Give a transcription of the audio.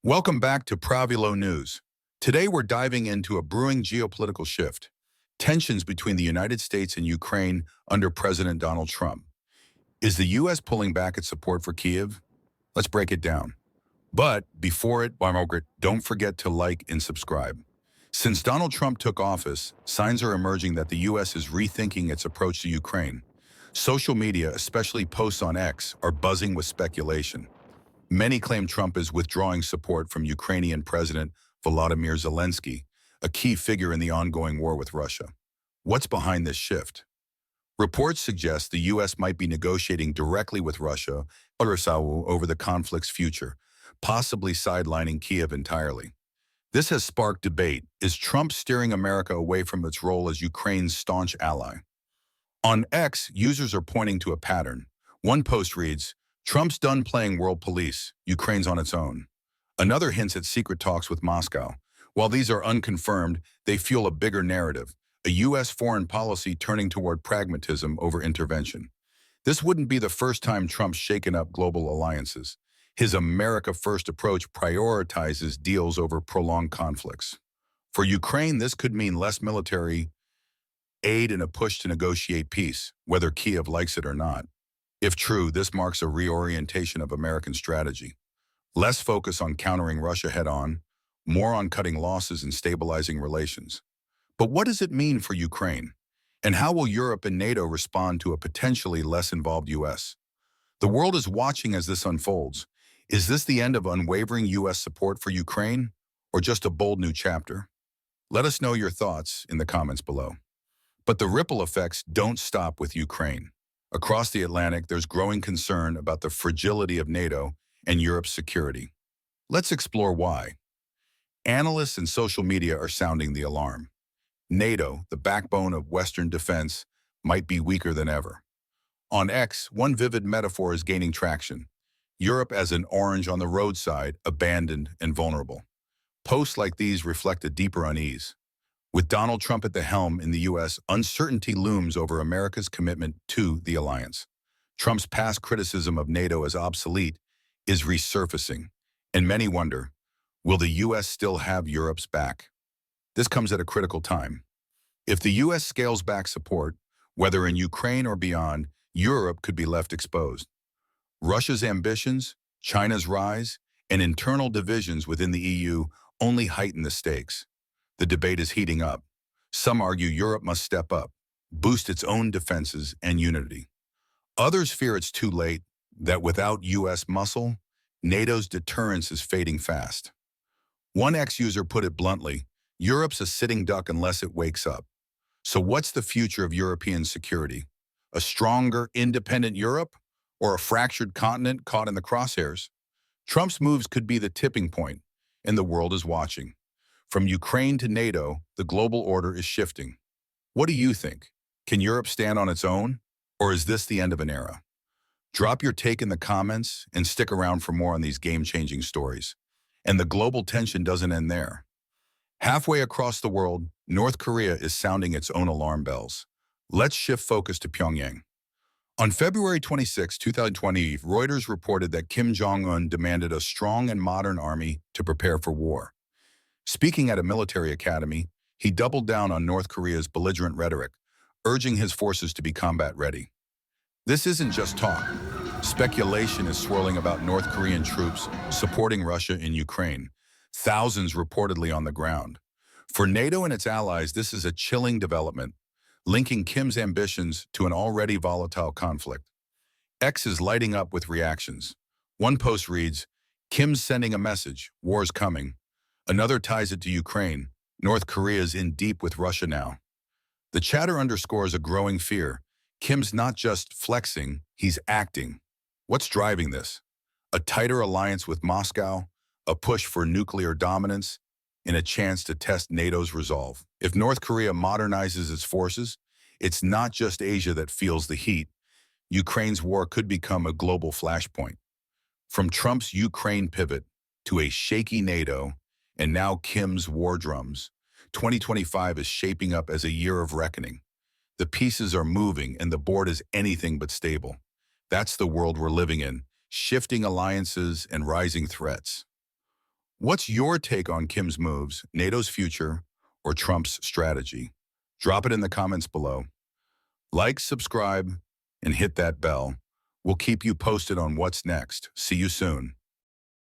Welcome back to Pravilo News. Today we're diving into a brewing geopolitical shift, tensions between the United States and Ukraine under President Donald Trump. Is the U.S. pulling back its support for Kyiv? Let's break it down. But before it, Margaret, don't forget to like and subscribe. Since Donald Trump took office, signs are emerging that the U.S. is rethinking its approach to Ukraine. Social media, especially posts on X, are buzzing with speculation. Many claim Trump is withdrawing support from Ukrainian President Volodymyr Zelensky, a key figure in the ongoing war with Russia. What's behind this shift? Reports suggest the U.S. might be negotiating directly with Russia over the conflict's future, possibly sidelining Kyiv entirely. This has sparked debate. Is Trump steering America away from its role as Ukraine's staunch ally? On X, users are pointing to a pattern. One post reads, "Trump's done playing world police, Ukraine's on its own." Another hints at secret talks with Moscow. While these are unconfirmed, they fuel a bigger narrative, a U.S. foreign policy turning toward pragmatism over intervention. This wouldn't be the first time Trump's shaken up global alliances. His America-first approach prioritizes deals over prolonged conflicts. For Ukraine, this could mean less military aid and a push to negotiate peace, whether Kyiv likes it or not. If true, this marks a reorientation of American strategy. Less focus on countering Russia head-on, more on cutting losses and stabilizing relations. But what does it mean for Ukraine? And how will Europe and NATO respond to a potentially less involved U.S.? The world is watching as this unfolds. Is this the end of unwavering U.S. support for Ukraine, or just a bold new chapter? Let us know your thoughts in the comments below. But the ripple effects don't stop with Ukraine. Across the Atlantic, there's growing concern about the fragility of NATO and Europe's security. Let's explore why. Analysts and social media are sounding the alarm. NATO, the backbone of Western defense, might be weaker than ever. On X, one vivid metaphor is gaining traction. Europe as an orange on the roadside, abandoned and vulnerable. Posts like these reflect a deeper unease. With Donald Trump at the helm in the U.S., uncertainty looms over America's commitment to the alliance. Trump's past criticism of NATO as obsolete is resurfacing, and many wonder, will the U.S. still have Europe's back? This comes at a critical time. If the U.S. scales back support, whether in Ukraine or beyond, Europe could be left exposed. Russia's ambitions, China's rise, and internal divisions within the EU only heighten the stakes. The debate is heating up. Some argue Europe must step up, boost its own defenses and unity. Others fear it's too late, that without U.S. muscle, NATO's deterrence is fading fast. One ex-user put it bluntly, Europe's a sitting duck unless it wakes up. So what's the future of European security? A stronger, independent Europe, or a fractured continent caught in the crosshairs? Trump's moves could be the tipping point, and the world is watching. From Ukraine to NATO, the global order is shifting. What do you think? Can Europe stand on its own, or is this the end of an era? Drop your take in the comments and stick around for more on these game-changing stories. And the global tension doesn't end there. Halfway across the world, North Korea is sounding its own alarm bells. Let's shift focus to Pyongyang. On February 26, 2020, Reuters reported that Kim Jong-un demanded a strong and modern army to prepare for war. Speaking at a military academy, he doubled down on North Korea's belligerent rhetoric, urging his forces to be combat-ready. This isn't just talk. Speculation is swirling about North Korean troops supporting Russia in Ukraine, thousands reportedly on the ground. For NATO and its allies, this is a chilling development, linking Kim's ambitions to an already volatile conflict. X is lighting up with reactions. One post reads, "Kim's sending a message, war's coming." Another ties it to Ukraine. North Korea is in deep with Russia now. The chatter underscores a growing fear. Kim's not just flexing, he's acting. What's driving this? A tighter alliance with Moscow, a push for nuclear dominance, and a chance to test NATO's resolve. If North Korea modernizes its forces, it's not just Asia that feels the heat. Ukraine's war could become a global flashpoint. From Trump's Ukraine pivot to a shaky NATO, and now Kim's war drums, 2025 is shaping up as a year of reckoning. The pieces are moving and the board is anything but stable. That's the world we're living in, shifting alliances and rising threats. What's your take on Kim's moves, NATO's future, or Trump's strategy? Drop it in the comments below. Like, subscribe, and hit that bell. We'll keep you posted on what's next. See you soon.